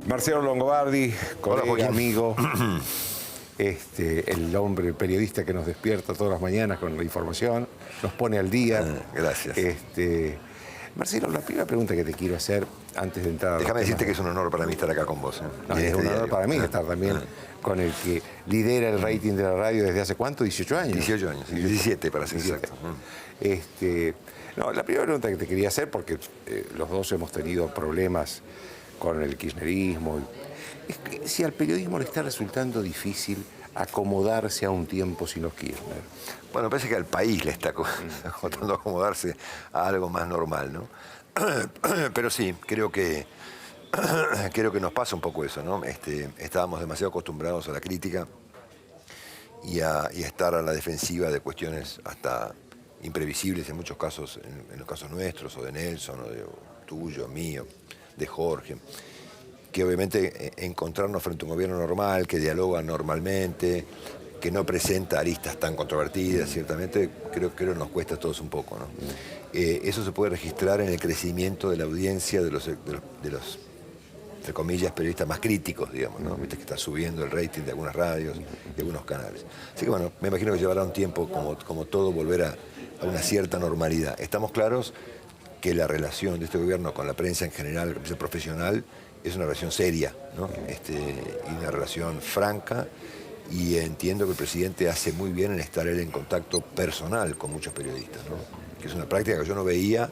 Marcelo Longobardi, colega, Joaquín. amigo, el hombre, el periodista que nos despierta todas las mañanas con la información, nos pone al día. Gracias. Marcelo, la primera pregunta que te quiero hacer antes de entrar a los Déjame decirte que temas- es un honor para mí estar acá con vos. No, Y en es este un honor diario. para mí estar también con el que lidera el rating de la radio desde hace ¿cuánto? 18 años. 18 años, 17 para ser 17. exacto. No, la primera pregunta que te quería hacer, porque los dos hemos tenido problemas con el kirchnerismo, es que si al periodismo le está resultando difícil acomodarse a un tiempo sin los Kirchner. Bueno, parece que al país le está costando acomodarse a algo más normal, ¿no? Pero sí, creo que nos pasa un poco eso, ¿no? Estábamos demasiado acostumbrados a la crítica y a estar a la defensiva de cuestiones hasta imprevisibles en muchos casos, en los casos nuestros, o de Nelson, o de tuyo, mío, de Jorge, que obviamente encontrarnos frente a un gobierno normal, que dialoga normalmente, que no presenta aristas tan controvertidas, ciertamente, creo nos cuesta a todos un poco, ¿no? Eso se puede registrar en el crecimiento de la audiencia de los entre comillas, periodistas más críticos, digamos, ¿no? Viste que está subiendo el rating de algunas radios, de algunos canales. Así que bueno, me imagino que llevará un tiempo, como todo, volver a una cierta normalidad. Estamos claros que la relación de este gobierno con la prensa en general, la prensa profesional, es una relación seria, ¿no? Y una relación franca, y entiendo que el presidente hace muy bien en estar él en contacto personal con muchos periodistas, ¿no? Que es una práctica que yo no veía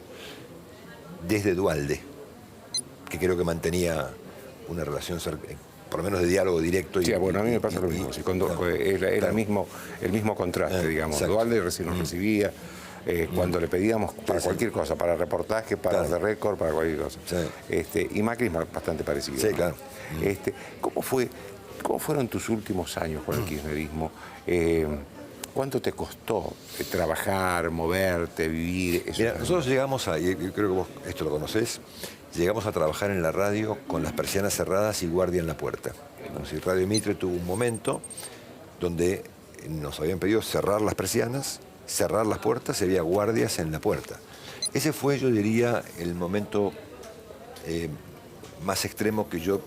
desde Duhalde, que creo que mantenía una relación por lo menos de diálogo directo. Sí, bueno, a mí me pasa lo mismo. Era claro. el mismo contraste, digamos. Exacto. Duhalde recién nos recibía cuando le pedíamos para cualquier cosa, para reportaje, para The Record, para cualquier cosa. Sí. Y Macri es bastante parecido. Sí, ¿no? claro. ¿Cómo fueron tus últimos años con el kirchnerismo? ¿Cuánto te costó trabajar, moverte, vivir? Mira, nosotros llegamos a, y creo que vos esto lo conocés, llegamos a trabajar en la radio con las persianas cerradas y guardia en la puerta. Entonces, Radio Mitre tuvo un momento donde nos habían pedido cerrar las persianas, cerrar las puertas y había guardias en la puerta. Ese fue, yo diría, el momento más extremo que yo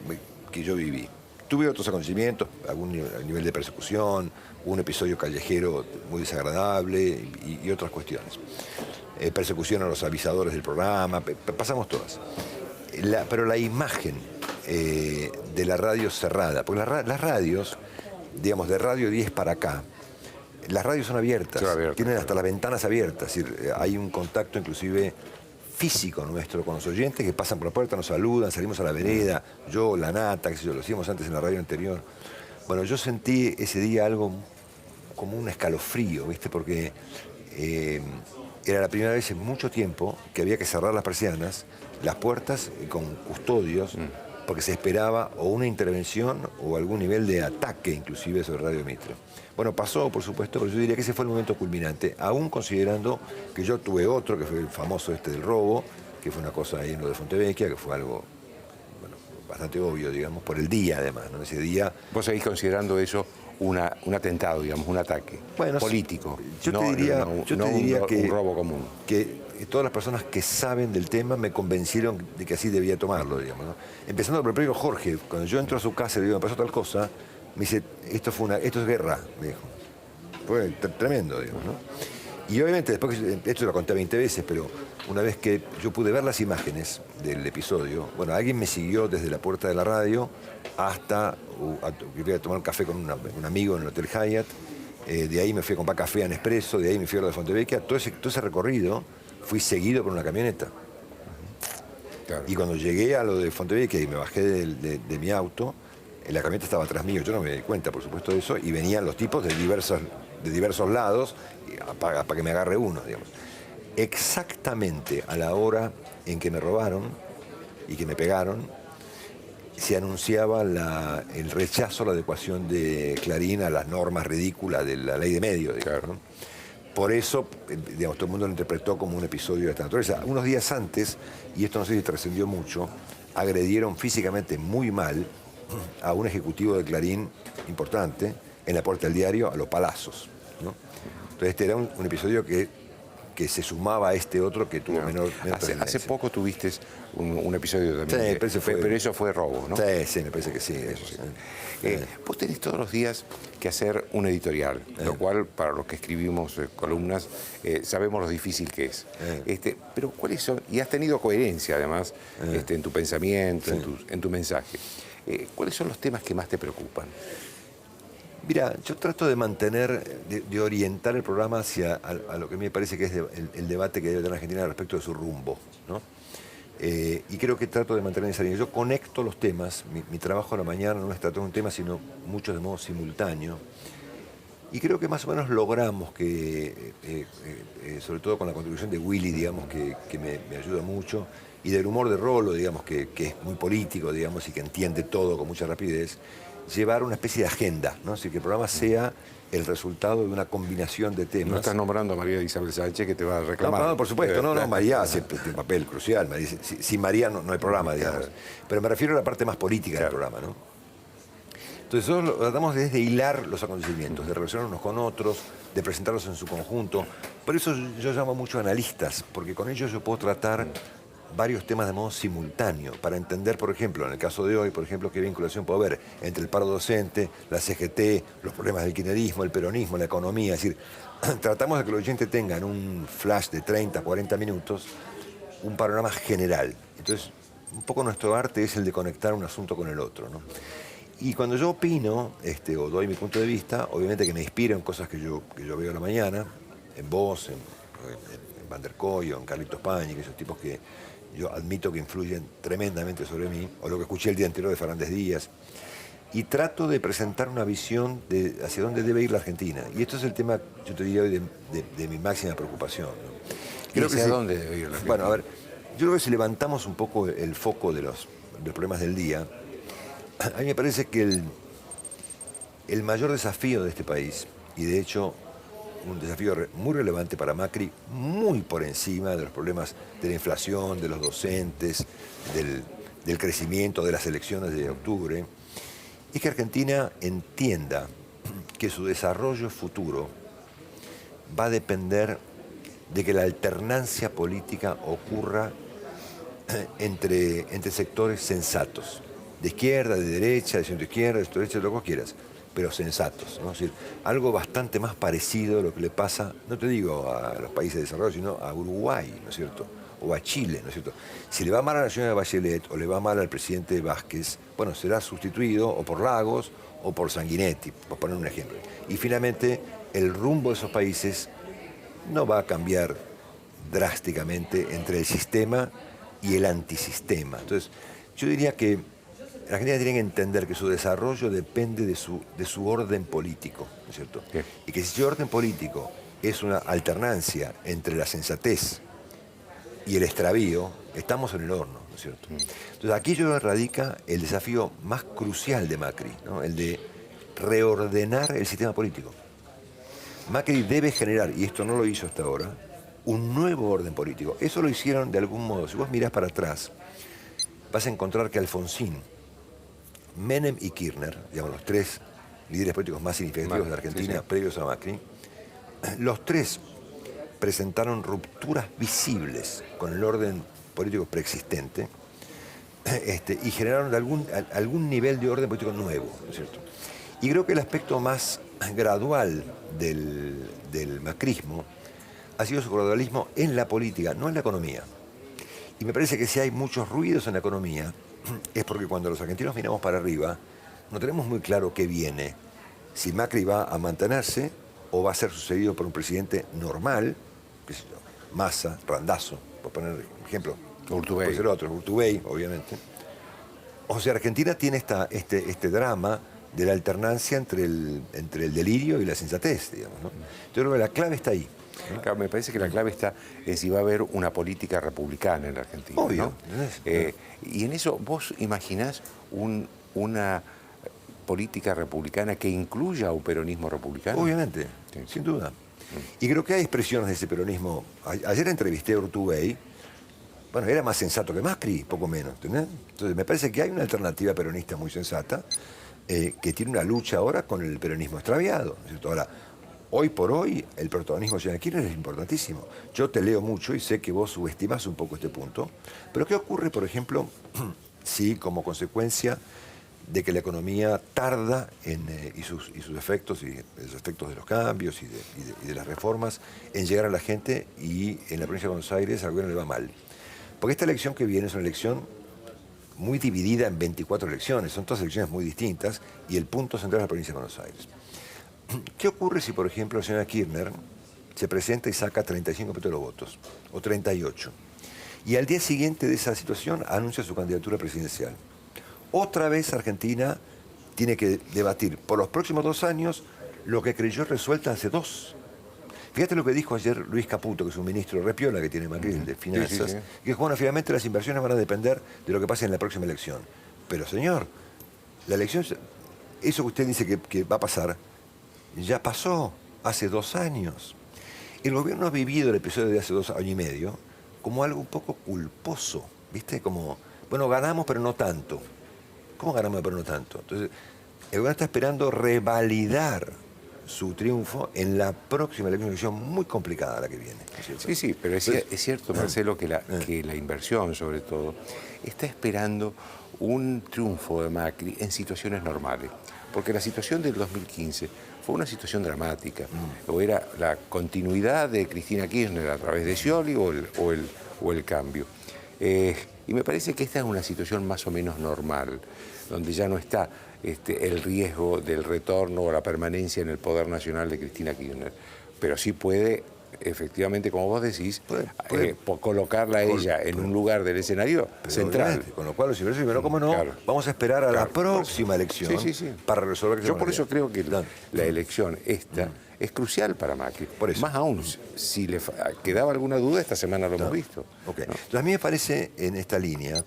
viví. Tuve otros acontecimientos, algún nivel de persecución, un episodio callejero muy desagradable y otras cuestiones. Persecución a los avisadores del programa, pasamos todas. Pero la imagen de la radio cerrada, porque las radios, digamos, de Radio 10 para acá, las radios son abiertas, tienen hasta las ventanas abiertas, es decir, hay un contacto inclusive físico nuestro con los oyentes que pasan por la puerta, nos saludan, salimos a la vereda, yo, la nata, qué sé yo, lo hacíamos antes en la radio anterior. Bueno, yo sentí ese día algo como un escalofrío, ¿viste? Porque era la primera vez en mucho tiempo que había que cerrar las persianas, las puertas con custodios, porque se esperaba o una intervención o algún nivel de ataque inclusive sobre Radio Mitre. Bueno, pasó, por supuesto, pero yo diría que ese fue el momento culminante, aún considerando que yo tuve otro, que fue el famoso del robo, que fue una cosa ahí en lo de Fontevecchia, que fue algo, bueno, bastante obvio, digamos, por el día además, ¿no? Ese día... ¿Vos seguís considerando eso un atentado, digamos, un ataque político? Yo te diría que un robo común. Que todas las personas que saben del tema me convencieron de que así debía tomarlo, digamos, ¿no? Empezando por el propio Jorge, cuando yo entro a su casa y le digo, me pasó tal cosa, me dice, esto es guerra, me dijo. Fue tremendo, digamos, ¿no? Y obviamente después, esto lo conté 20 veces, pero una vez que yo pude ver las imágenes del episodio, bueno, alguien me siguió desde la puerta de la radio hasta que fui a tomar café con un amigo en el Hotel Hyatt, de ahí me fui a comprar café en Espresso, de ahí me fui a lo de Fontevecchia, todo ese recorrido fui seguido por una camioneta. Claro. Y cuando llegué a lo de Fontevecchia y me bajé de mi auto, la camioneta estaba atrás mío, yo no me di cuenta, por supuesto, de eso, y venían los tipos de diversos lados para que me agarre uno, digamos. Exactamente a la hora en que me robaron y que me pegaron, se anunciaba el rechazo a la adecuación de Clarín a las normas ridículas de la ley de medios, digamos, ¿no? Por eso, digamos, todo el mundo lo interpretó como un episodio de esta naturaleza. Unos días antes, y esto no sé si trascendió mucho, agredieron físicamente muy mal a un ejecutivo de Clarín importante en la puerta del diario, a los palazos, ¿no? Entonces este era un episodio que que se sumaba a este otro que tuvo menor Hace trascendencia. poco tuviste un episodio también. Sí, pero eso fue robo, ¿no? Sí, me parece que sí. Eso, sí. Vos tenés todos los días que hacer un editorial, lo cual para los que escribimos columnas sabemos lo difícil que es. Pero ¿cuáles son? Y has tenido coherencia además en tu pensamiento, en tu mensaje. ¿Cuáles son los temas que más te preocupan? Mira, yo trato de mantener, de orientar el programa hacia a lo que me parece que es el debate que debe tener Argentina respecto de su rumbo, ¿no? Y creo que trato de mantener esa línea. Yo conecto los temas, mi trabajo a la mañana no es tratar un tema, sino muchos de modo simultáneo. Y creo que más o menos logramos que, sobre todo con la contribución de Willy, digamos, que me ayuda mucho, y del humor de Rolo, digamos, que es muy político, digamos, y que entiende todo con mucha rapidez, llevar una especie de agenda, ¿no? Así que el programa sea el resultado de una combinación de temas. No estás nombrando a María Isabel Sánchez, que te va a reclamar. No, por supuesto, María hace un papel crucial. Sin María no hay programa, digamos. Pero me refiero a la parte más política del programa, ¿no? Entonces nosotros tratamos de hilar los acontecimientos, de relacionarnos unos con otros, de presentarlos en su conjunto. Por eso yo llamo mucho analistas, porque con ellos yo puedo tratar varios temas de modo simultáneo, para entender, por ejemplo, en el caso de hoy, por ejemplo, qué vinculación puede haber entre el paro docente, la CGT, los problemas del kirchnerismo, el peronismo, la economía. Es decir, tratamos de que los oyentes tengan un flash de 30, 40 minutos, un panorama general. Entonces, un poco nuestro arte es el de conectar un asunto con el otro, ¿no? Y cuando yo opino, o doy mi punto de vista, obviamente que me inspira en cosas que yo veo a la mañana, en vos, en Van der Kooi o en Carlitos Pañi, que esos tipos que yo admito que influyen tremendamente sobre mí, o lo que escuché el día anterior de Fernández Díaz, y trato de presentar una visión de hacia dónde debe ir la Argentina. Y esto es el tema, yo te diría hoy, de mi máxima preocupación, ¿no? Creo que dónde debe ir la Argentina. Bueno, a ver, yo creo que si levantamos un poco el foco de los problemas del día, a mí me parece que el mayor desafío de este país, y de hecho un desafío muy relevante para Macri, muy por encima de los problemas de la inflación, de los docentes, del crecimiento, de las elecciones de octubre, es que Argentina entienda que su desarrollo futuro va a depender de que la alternancia política ocurra entre sectores sensatos, de izquierda, de derecha, de centro izquierda, de centro derecha, lo que quieras, pero sensatos, ¿no? Es decir, algo bastante más parecido a lo que le pasa, no te digo a los países desarrollados, sino a Uruguay, ¿no es cierto? O a Chile, ¿no es cierto? Si le va mal a la señora Bachelet o le va mal al presidente Vázquez, bueno, será sustituido o por Lagos o por Sanguinetti, por poner un ejemplo. Y finalmente, el rumbo de esos países no va a cambiar drásticamente entre el sistema y el antisistema. Entonces, yo diría que la Argentina tiene que entender que su desarrollo depende de su orden político, ¿no es cierto? Bien. Y que si ese orden político es una alternancia entre la sensatez y el extravío, estamos en el horno, ¿no es cierto? Entonces aquí yo creo que radica el desafío más crucial de Macri, ¿no? El de reordenar el sistema político. Macri debe generar, y esto no lo hizo hasta ahora, un nuevo orden político. Eso lo hicieron de algún modo. Si vos mirás para atrás, vas a encontrar que Alfonsín, Menem y Kirchner, digamos los tres líderes políticos más significativos de Argentina, sí, previos a Macri, los tres presentaron rupturas visibles con el orden político preexistente y generaron algún nivel de orden político nuevo, ¿no es cierto? Y creo que el aspecto más gradual del macrismo ha sido su gradualismo en la política, no en la economía. Y me parece que si hay muchos ruidos en la economía, es porque cuando los argentinos miramos para arriba, no tenemos muy claro qué viene. Si Macri va a mantenerse o va a ser sucedido por un presidente normal, qué sé yo, Massa, Randazzo, por poner un ejemplo. Urtubey. Puede ser otro, Urtubey, obviamente. O sea, Argentina tiene este drama de la alternancia entre el delirio y la sensatez, digamos, ¿no? Yo creo que la clave está ahí. Claro, me parece que la clave está en si va a haber una política republicana en la Argentina. Obvio. ¿No? Y en eso, ¿vos imaginás una política republicana que incluya a un peronismo republicano? Obviamente, sí, sin duda. Y creo que hay expresiones de ese peronismo. Ayer entrevisté a Urtubey. Bueno, era más sensato que Macri, poco menos, ¿entendés? Entonces me parece que hay una alternativa peronista muy sensata que tiene una lucha ahora con el peronismo extraviado, ¿no es cierto? Ahora, hoy por hoy el protagonismo de Cristina Kirchner es importantísimo. Yo te leo mucho y sé que vos subestimas un poco este punto, pero ¿qué ocurre, por ejemplo, si como consecuencia de que la economía tarda y sus efectos, y los efectos de los cambios y de las reformas, en llegar a la gente, y en la provincia de Buenos Aires al gobierno le va mal? Porque esta elección que viene es una elección muy dividida en 24 elecciones, son todas elecciones muy distintas, y el punto central es la provincia de Buenos Aires. ¿Qué ocurre si, por ejemplo, la señora Kirchner se presenta y saca 35% de los votos, o 38%, y al día siguiente de esa situación anuncia su candidatura presidencial? Otra vez Argentina tiene que debatir por los próximos 2 años lo que creyó resuelta hace 2. Fíjate lo que dijo ayer Luis Caputo, que es un ministro repiola que tiene Macri, el de Finanzas, que dijo, bueno, finalmente las inversiones van a depender de lo que pase en la próxima elección. Pero señor, la elección, eso que usted dice que va a pasar, ya pasó hace 2 años. El gobierno ha vivido el episodio de hace 2 años y medio como algo un poco culposo, ¿viste? Como, bueno, ganamos pero no tanto. ¿Cómo ganamos pero no tanto? Entonces, el gobierno está esperando revalidar su triunfo en la próxima elección muy complicada la que viene, ¿no es cierto? Sí, sí, pero es cierto, Marcelo, que la inversión, sobre todo, está esperando un triunfo de Macri en situaciones normales. Porque la situación del 2015 fue una situación dramática. O era la continuidad de Cristina Kirchner a través de Scioli o el cambio. Y me parece que esta es una situación más o menos normal, donde ya no está el riesgo del retorno o la permanencia en el poder nacional de Cristina Kirchner. Pero sí puede, efectivamente, como vos decís, colocarla a ella en un lugar del escenario central. Con lo cual, pero ¿cómo no? Claro. Vamos a esperar a la próxima elección para resolver. Yo por eso creo que la elección esta es crucial para Macri. Por eso. Más aún, si le quedaba alguna duda, esta semana lo hemos visto. Okay. ¿No? Entonces, a mí me parece en esta línea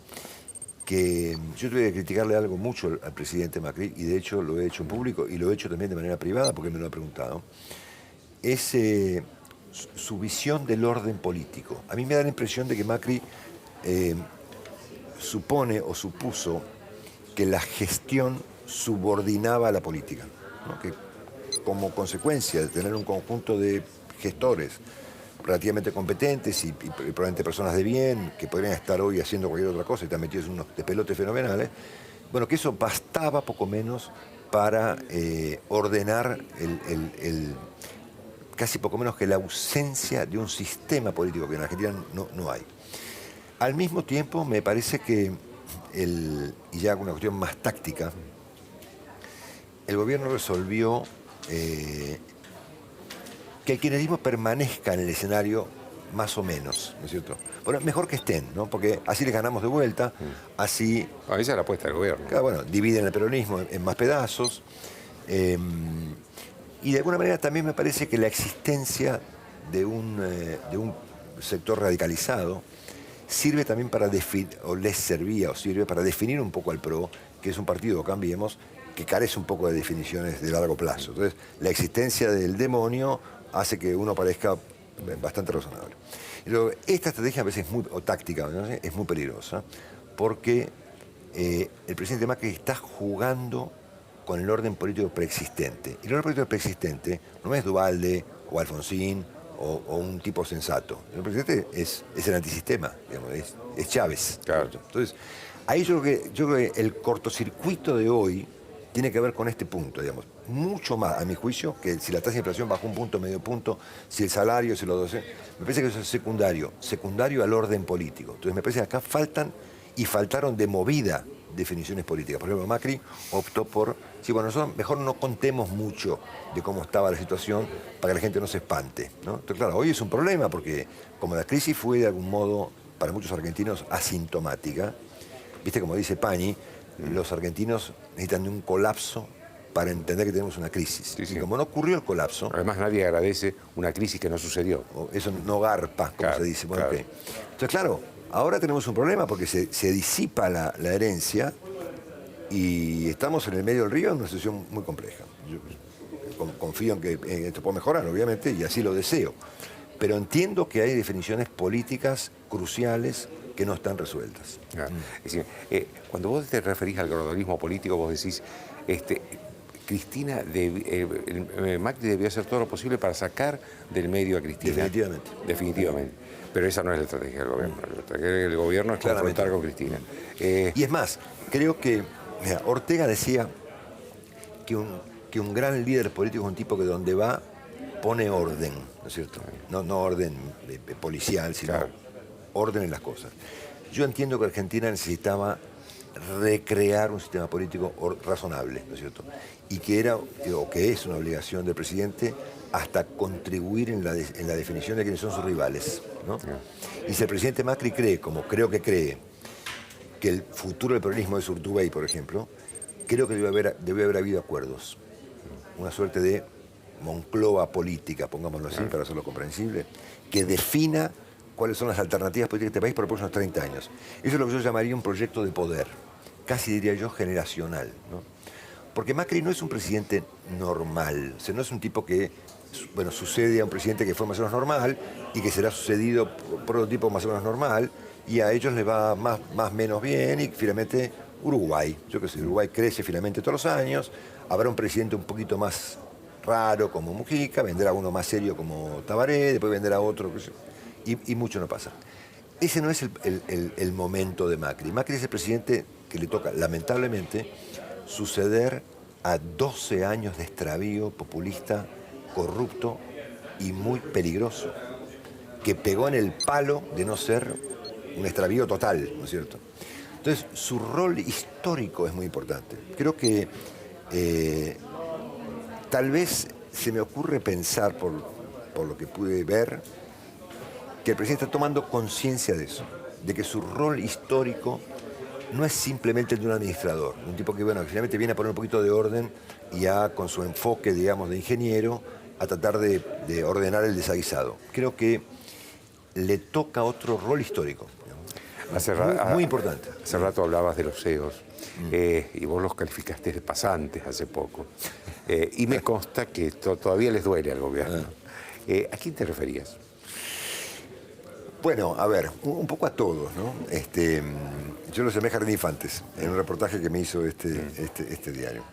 que yo tuve que criticarle algo mucho al presidente Macri, y de hecho lo he hecho en público y lo he hecho también de manera privada porque me lo ha preguntado, es su visión del orden político. A mí me da la impresión de que Macri supone o supuso que la gestión subordinaba a la política, ¿no? Que como consecuencia de tener un conjunto de gestores relativamente competentes y probablemente personas de bien, que podrían estar hoy haciendo cualquier otra cosa y están metidos en unos despelotes fenomenales, bueno, que eso bastaba poco menos para ordenar casi poco menos que la ausencia de un sistema político que en Argentina no hay. Al mismo tiempo, me parece que, y ya una cuestión más táctica, el gobierno resolvió que el kirchnerismo permanezca en el escenario más o menos, ¿no es cierto? Bueno, mejor que estén, ¿no? Porque así les ganamos de vuelta, así... Esa es la apuesta del gobierno. Claro, bueno, dividen el peronismo en más pedazos. Y de alguna manera también me parece que la existencia de un sector radicalizado sirve también para definir, o les servía, o sirve para definir un poco al PRO, que es un partido, Cambiemos, que carece un poco de definiciones de largo plazo. Entonces, la existencia del demonio hace que uno parezca bastante razonable. Y luego, esta estrategia a veces o táctica, ¿no? Es muy peligrosa, porque el presidente Macri está jugando con el orden político preexistente. Y el orden político preexistente no es Duhalde o Alfonsín o un tipo sensato. El presidente es el antisistema, digamos, es Chávez. Claro. Entonces, ahí yo creo que el cortocircuito de hoy tiene que ver con este punto, digamos. Mucho más, a mi juicio, que si la tasa de inflación bajó 1 punto, medio punto, si el salario, si los 12... Me parece que eso es secundario al orden político. Entonces me parece que acá faltaron de movida definiciones políticas. Por ejemplo, Macri optó por, sí, bueno, nosotros mejor no contemos mucho de cómo estaba la situación para que la gente no se espante, ¿no? Entonces, claro, hoy es un problema porque como la crisis fue de algún modo para muchos argentinos asintomática, viste como dice Pani, los argentinos necesitan de un colapso para entender que tenemos una crisis. Sí, sí. Y como no ocurrió el colapso... Además, nadie agradece una crisis que no sucedió. Eso no garpa, como se dice. Bueno, claro. Okay. Entonces, claro, ahora tenemos un problema porque se disipa la herencia y estamos en el medio del río en una situación muy compleja. Yo confío en que esto puede mejorar, obviamente, y así lo deseo. Pero entiendo que hay definiciones políticas cruciales que no están resueltas. Es decir, cuando vos te referís al gradualismo político, vos decís, Macri debió hacer todo lo posible para sacar del medio a Cristina. Definitivamente. Definitivamente. Pero esa no es la estrategia del gobierno. La estrategia del gobierno es Claramente. confrontar con Cristina. Y es más, creo que mira, Ortega decía que un gran líder político es un tipo que donde va pone orden, ¿no es cierto? No orden policial, sino Claro. orden en las cosas. Yo entiendo que Argentina necesitaba recrear un sistema político razonable, ¿no es cierto? Y que era, o que es una obligación del presidente hasta contribuir en la definición de quiénes son sus rivales, ¿no? Y si el presidente Macri cree, como creo que cree, que el futuro del peronismo es Urtubey, por ejemplo, creo que debe haber habido acuerdos. Una suerte de Moncloa política, pongámoslo así, para hacerlo comprensible, que defina cuáles son las alternativas políticas de este país por los próximos 30 años. Eso es lo que yo llamaría un proyecto de poder, casi diría yo generacional, ¿no? Porque Macri no es un presidente normal, o sea, no es un tipo que, bueno, sucede a un presidente que fue más o menos normal y que será sucedido por otro tipo más o menos normal, y a ellos les va más menos bien, y finalmente Uruguay, yo qué sé, Uruguay crece finalmente todos los años, habrá un presidente un poquito más raro como Mujica, vendrá uno más serio como Tabaré, después vendrá otro, y mucho no pasa. Ese no es el momento de Macri. Macri es el presidente que le toca, lamentablemente, suceder a 12 años de extravío populista, corrupto y muy peligroso, que pegó en el palo de no ser un extravío total, ¿no es cierto? Entonces, su rol histórico es muy importante. Creo que tal vez se me ocurre pensar, por lo que pude ver, que el presidente está tomando conciencia de eso, de que su rol histórico no es simplemente el de un administrador, un tipo que, bueno, finalmente viene a poner un poquito de orden y con su enfoque, digamos, de ingeniero, a tratar de ordenar el desaguisado. Creo que le toca otro rol histórico. Muy importante. Hace rato hablabas de los CEOs y vos los calificaste de pasantes hace poco. Y me consta que todavía les duele al gobierno. ¿A quién te referías? Bueno, a ver, un poco a todos, ¿no? Yo los llamé Jardín de Infantes en un reportaje que me hizo este diario.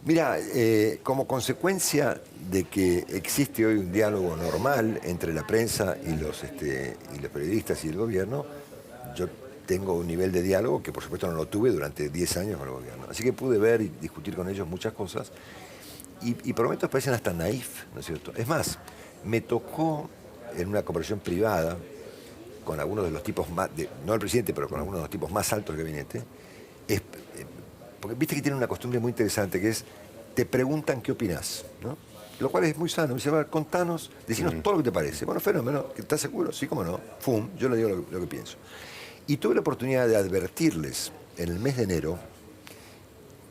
Mira, como consecuencia de que existe hoy un diálogo normal entre la prensa y los periodistas y el gobierno, yo tengo un nivel de diálogo que por supuesto no lo tuve durante 10 años con el gobierno. Así que pude ver y discutir con ellos muchas cosas y por momentos parecen hasta naif, ¿no es cierto? Es más, me tocó en una conversación privada con algunos de los tipos más, no el presidente, pero con algunos de los tipos más altos del gabinete, porque viste que tiene una costumbre muy interesante que es, te preguntan qué opinás, ¿no? Lo cual es muy sano. Me dice, a ver, contanos, decinos todo lo que te parece. Bueno, fenómeno, ¿estás seguro? Sí, cómo no. Fum, yo le digo lo que pienso. Y tuve la oportunidad de advertirles en el mes de enero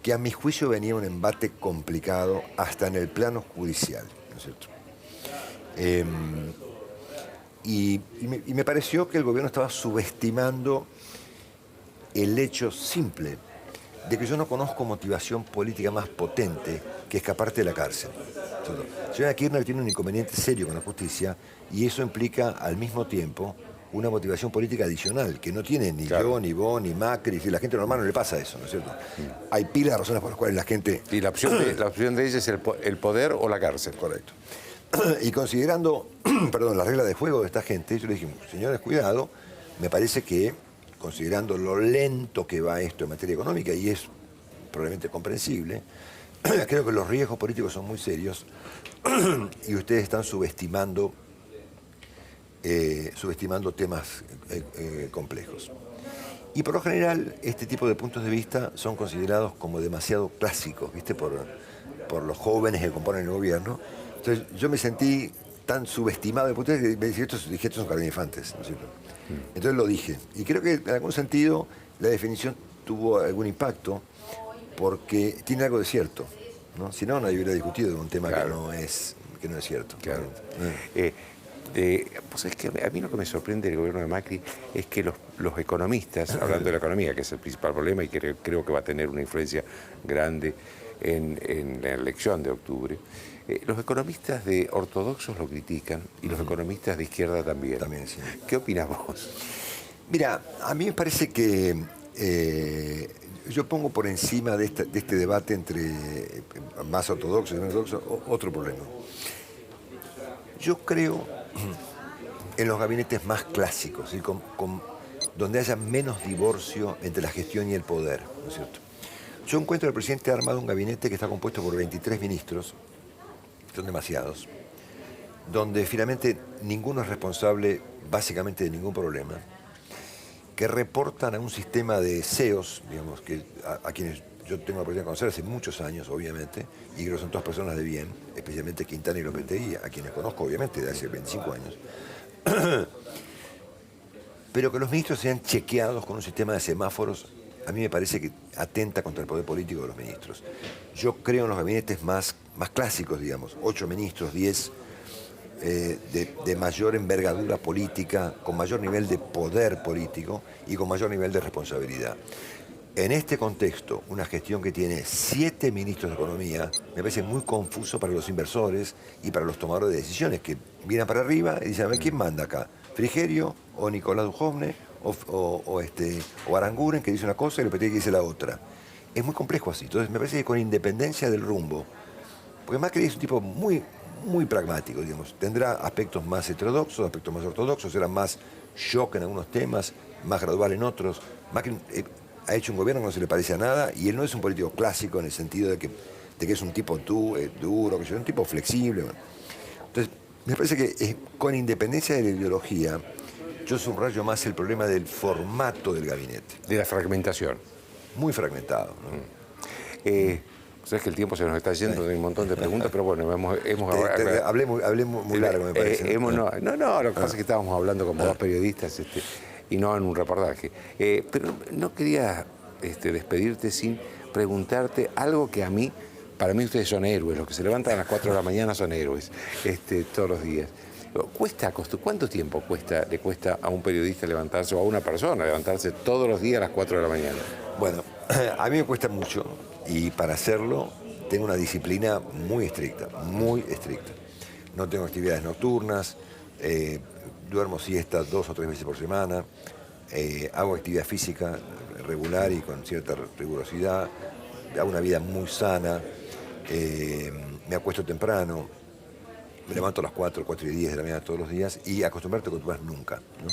que a mi juicio venía un embate complicado hasta en el plano judicial, ¿no es cierto? Y me pareció que el gobierno estaba subestimando el hecho simple de que yo no conozco motivación política más potente que escaparte de la cárcel. Señora Kirchner tiene un inconveniente serio con la justicia y eso implica al mismo tiempo una motivación política adicional que no tiene ni yo, ni vos, ni Macri. Si la gente normal no le pasa eso, ¿no es cierto? Hay pila de razones por las cuales la gente... Y la opción de ella es el poder o la cárcel. Correcto. Y considerando, las reglas de juego de esta gente, yo le dije, señores, cuidado, me parece que, considerando lo lento que va esto en materia económica, y es probablemente comprensible, creo que los riesgos políticos son muy serios y ustedes están subestimando temas complejos. Y por lo general, este tipo de puntos de vista son considerados como demasiado clásicos, ¿viste? Por los jóvenes que componen el gobierno. Entonces yo me sentí tan subestimado de punto de vista que me dije, estos son Jardín de Infantes, ¿no es cierto? Entonces lo dije. Y creo que en algún sentido la definición tuvo algún impacto porque tiene algo de cierto, ¿no? Si no, nadie hubiera discutido de un tema que no es cierto. Claro. Pues es que a mí lo que me sorprende del gobierno de Macri es que los economistas, hablando de la economía, que es el principal problema y que creo que va a tener una influencia grande en la elección de octubre, los economistas de ortodoxos lo critican y los economistas de izquierda también. También, sí. ¿Qué opinas vos? Mira, a mí me parece que yo pongo por encima de este debate entre más ortodoxos y menos ortodoxos otro problema. Yo creo en los gabinetes más clásicos, ¿sí? Donde haya menos divorcio entre la gestión y el poder, ¿no es cierto? Yo encuentro que el presidente ha armado un gabinete que está compuesto por 23 ministros, son demasiados, donde finalmente ninguno es responsable básicamente de ningún problema, que reportan a un sistema de CEOs, digamos, a quienes yo tengo la oportunidad de conocer hace muchos años, obviamente, y que son todas personas de bien, especialmente Quintana y Lopetegui, a quienes conozco, obviamente, de hace 25 años. Pero que los ministros sean chequeados con un sistema de semáforos, a mí me parece que atenta contra el poder político de los ministros. Yo creo en los gabinetes más clásicos, digamos, 8 ministros, 10, de mayor envergadura política, con mayor nivel de poder político y con mayor nivel de responsabilidad. En este contexto, una gestión que tiene 7 ministros de Economía me parece muy confuso para los inversores y para los tomadores de decisiones, que miran para arriba y dicen, a ver, ¿quién manda acá? ¿Frigerio o Nicolás Dujovne o Aranguren, que dice una cosa y Lopetegui que dice la otra? Es muy complejo así. Entonces me parece que con independencia del rumbo, porque Macri es un tipo muy pragmático, digamos, tendrá aspectos más heterodoxos, aspectos más ortodoxos, será más shock en algunos temas, más gradual en otros. Macri ha hecho un gobierno que no se le parece a nada y él no es un político clásico en el sentido de que es un tipo duro, que es un tipo flexible. Bueno. Entonces, me parece que con independencia de la ideología, yo subrayo más el problema del formato del gabinete. De la fragmentación. Muy fragmentado, ¿no? Sabes que el tiempo se nos está yendo, hay un montón de preguntas, pero bueno, hablé muy largo, me parece. No, lo que pasa es que estábamos hablando como dos periodistas y no en un reportaje. Pero no quería despedirte sin preguntarte algo que para mí ustedes son héroes, los que se levantan a las 4 de la mañana son héroes todos los días. ¿Cuánto tiempo le cuesta a un periodista levantarse o a una persona levantarse todos los días a las 4 de la mañana? Bueno, a mí me cuesta mucho y para hacerlo tengo una disciplina muy estricta, muy estricta. No tengo actividades nocturnas, duermo siestas 2 o 3 veces por semana, hago actividad física regular y con cierta rigurosidad, hago una vida muy sana, me acuesto temprano, me levanto a las 4:10 de la mañana todos los días y acostumbrarte nunca, ¿no?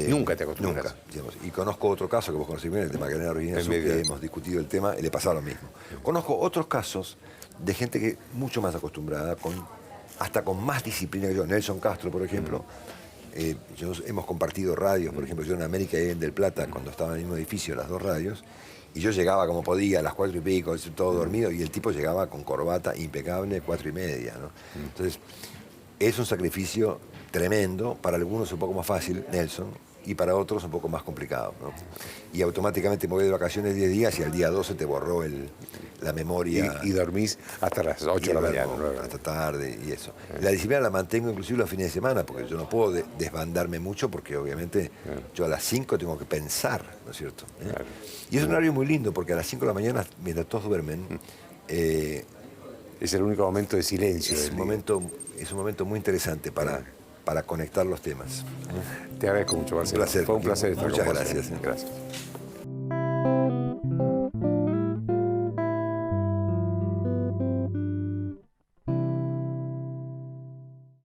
Nunca te acostumbras. Nunca, digamos. Y conozco otro caso que vos conocés bien, el de Magdalena Ruiz, que hemos discutido el tema y le pasa lo mismo. Conozco otros casos de gente que mucho más acostumbrada, hasta con más disciplina que yo. Nelson Castro, por ejemplo, hemos compartido radios, por ejemplo, yo en América y en Del Plata, cuando estaba en el mismo edificio, las 2 radios, y yo llegaba como podía a las 4 y pico, todo dormido, y el tipo llegaba con corbata impecable, 4:30, ¿no? Entonces, es un sacrificio tremendo, para algunos un poco más fácil, Nelson, y para otros un poco más complicado, ¿no? Y automáticamente me voy de vacaciones 10 días y al día 12 te borró la memoria. Y dormís hasta las 8 de la mañana. Hasta tarde y eso. La disciplina la mantengo inclusive los fines de semana, porque yo no puedo desbandarme mucho, porque obviamente yo a las 5 tengo que pensar, ¿no es cierto? Claro. Y es un horario muy lindo, porque a las 5 de la mañana, mientras todos duermen, es el único momento de silencio. Es un momento muy interesante para conectar los temas. Te agradezco mucho, Marcelo. Un placer. Fue un placer estar con vos. Muchas gracias. Gracias.